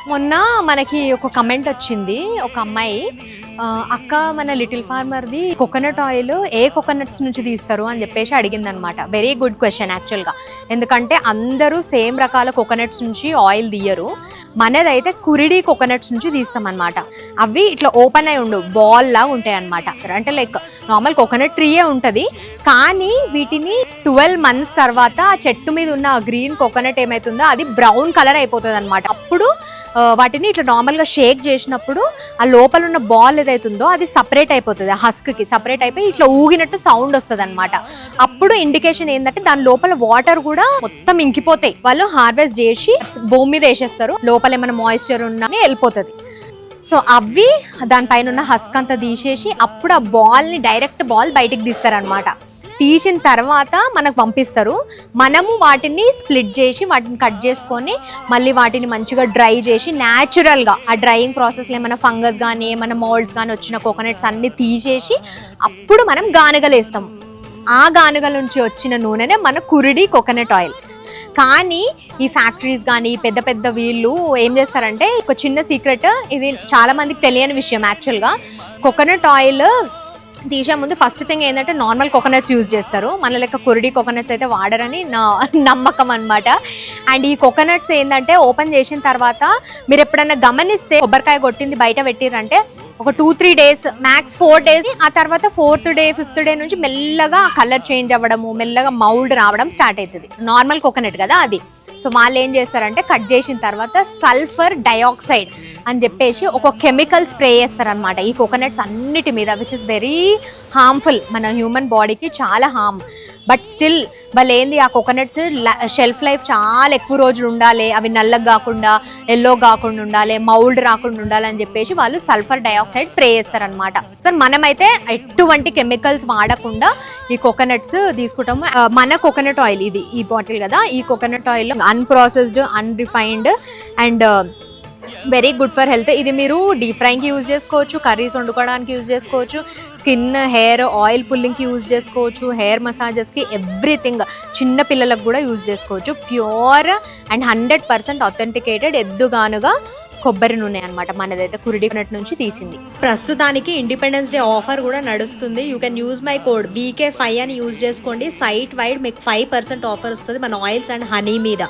మొన్న మనకి ఒక కమెంట్ వచ్చింది, ఒక అమ్మాయి అక్క మన లిటిల్ ఫార్మర్ది కోకోనట్ ఆయిల్ ఏ కోకోనట్స్ నుంచి తీస్తారు అని చెప్పేసి అడిగింది అనమాట. వెరీ గుడ్ క్వశ్చన్ యాక్చువల్గా, ఎందుకంటే అందరూ సేమ్ రకాల కోకోనట్స్ నుంచి ఆయిల్ తీయరు. మనదైతే కురిడి కోకోనట్స్ నుంచి తీస్తామన్నమాట. అవి ఇట్లా ఓపెన్ అయి ఉండు బాల్ లా ఉంటాయి అనమాట. అంటే లైక్ నార్మల్ కోకోనట్ ట్రీయే ఉంటుంది, కానీ వీటిని 12 months తర్వాత ఆ చెట్టు మీద ఉన్న గ్రీన్ కోకోనట్ ఏమైతుందో అది బ్రౌన్ కలర్ అయిపోతుంది అనమాట. అప్పుడు వాటిని ఇట్లా నార్మల్గా షేక్ చేసినప్పుడు ఆ లోపల ఉన్న బాల్ ఏదైతుందో అది సపరేట్ అయిపోతుంది, హస్క్కి సపరేట్ అయిపోయి ఇట్లా ఊగినట్టు సౌండ్ వస్తుంది అనమాట. అప్పుడు ఇండికేషన్ ఏంటంటే దాని లోపల వాటర్ కూడా మొత్తం ఇంకిపోతాయి. వాళ్ళు హార్వెస్ట్ చేసి భూమి మీద వేసేస్తారు, లోపల ఏమైనా మాయిశ్చర్ ఉన్నా వెళ్ళిపోతుంది. సో అవి దానిపైన ఉన్న హస్క్ అంతా తీసేసి అప్పుడు ఆ బాల్ని డైరెక్ట్ బాల్ బయటికి తీస్తారనమాట. తీసిన తర్వాత మనకు పంపిస్తారు. మనము వాటిని స్ప్లిట్ చేసి వాటిని కట్ చేసుకొని మళ్ళీ వాటిని మంచిగా డ్రై చేసి న్యాచురల్గా ఆ డ్రైయింగ్ ప్రాసెస్లో ఏమైనా ఫంగస్ కానీ ఏమైనా మోల్డ్స్ కానీ వచ్చిన కోకోనట్స్ అన్నీ తీసేసి అప్పుడు మనం గానుగలు వేస్తాం. ఆ గానుగల నుంచి వచ్చిన నూనెనే మన కురిడి కోకోనట్ ఆయిల్. కానీ ఈ ఫ్యాక్టరీస్ కానీ పెద్ద పెద్ద వీళ్ళు ఏం చేస్తారంటే, ఒక చిన్న సీక్రెట్, ఇది చాలా మందికి తెలియని విషయం యాక్చువల్గా. కోకోనట్ ఆయిల్ తీసే ముందు ఫస్ట్ థింగ్ ఏంటంటే నార్మల్ కోకోనట్స్ యూజ్ చేస్తారు, మన లెక్క కురిడి కోకోనట్స్ అయితే వాడరని నా నమ్మకం అనమాట. అండ్ ఈ కోకోనట్స్ ఏంటంటే ఓపెన్ చేసిన తర్వాత మీరు ఎప్పుడైనా గమనిస్తే కొబ్బరికాయ కొట్టింది బయట పెట్టిరంటే ఒక 2-3 days మ్యాక్స్ 4 days, ఆ తర్వాత 4th day 5th day నుంచి మెల్లగా కలర్ చేంజ్ అవ్వడము, మెల్లగా మౌల్డ్ రావడం స్టార్ట్ అవుతుంది. నార్మల్ కోకోనట్ కదా అది. సో వాళ్ళు ఏం చేస్తారంటే కట్ చేసిన తర్వాత సల్ఫర్ డయాక్సైడ్ అని చెప్పేసి ఒక కెమికల్ స్ప్రే చేస్తారనమాట ఈ కోకోనట్స్ అన్నిటి మీద, విచ్ ఇస్ వెరీ హార్మ్ఫుల్, మన హ్యూమన్ బాడీకి చాలా హార్మ్. బట్ స్టిల్ వాళ్ళు ఏంది ఆ కోకోనట్స్ షెల్ఫ్ లైఫ్ చాలా ఎక్కువ రోజులు ఉండాలి, అవి నల్లగా కాకుండా ఎల్లో కాకుండా ఉండాలి, మౌల్డ్ రాకుండా ఉండాలి అని చెప్పేసి వాళ్ళు సల్ఫర్ డయాక్సైడ్ స్ప్రే చేస్తారనమాట. సార్ మనమైతే ఎటువంటి కెమికల్స్ వాడకుండా ఈ కోకోనట్స్ తీసుకుంటాము. మన కోకోనట్ ఆయిల్ ఇది, ఈ బాటిల్ కదా, ఈ coconut oil unprocessed, unrefined and very good for health. ఇది మీరు డీప్ ఫ్రైంగ్కి యూజ్ చేసుకోవచ్చు, కర్రీస్ వండుకోవడానికి యూజ్ చేసుకోవచ్చు, స్కిన్ హెయిర్ ఆయిల్ పుల్లింగ్కి యూజ్ చేసుకోవచ్చు, హెయిర్ మసాజెస్కి, ఎవ్రీథింగ్. చిన్న పిల్లలకు కూడా యూజ్ చేసుకోవచ్చు. ప్యూర్ అండ్ 100% ఆథెంటికేటెడ్ ఎద్దుగానుగా కొబ్బరి నూనె అనమాట మనదైతే కురిడి కోకోనట్ నుంచి తీసింది. ప్రస్తుతానికి ఇండిపెండెన్స్ డే ఆఫర్ కూడా నడుస్తుంది. You can use my code VK5 అని యూజ్ చేసుకోండి. సైట్ వైడ్ మీకు 5% ఆఫర్ వస్తుంది మన ఆయిల్స్ అండ్ హనీ మీద.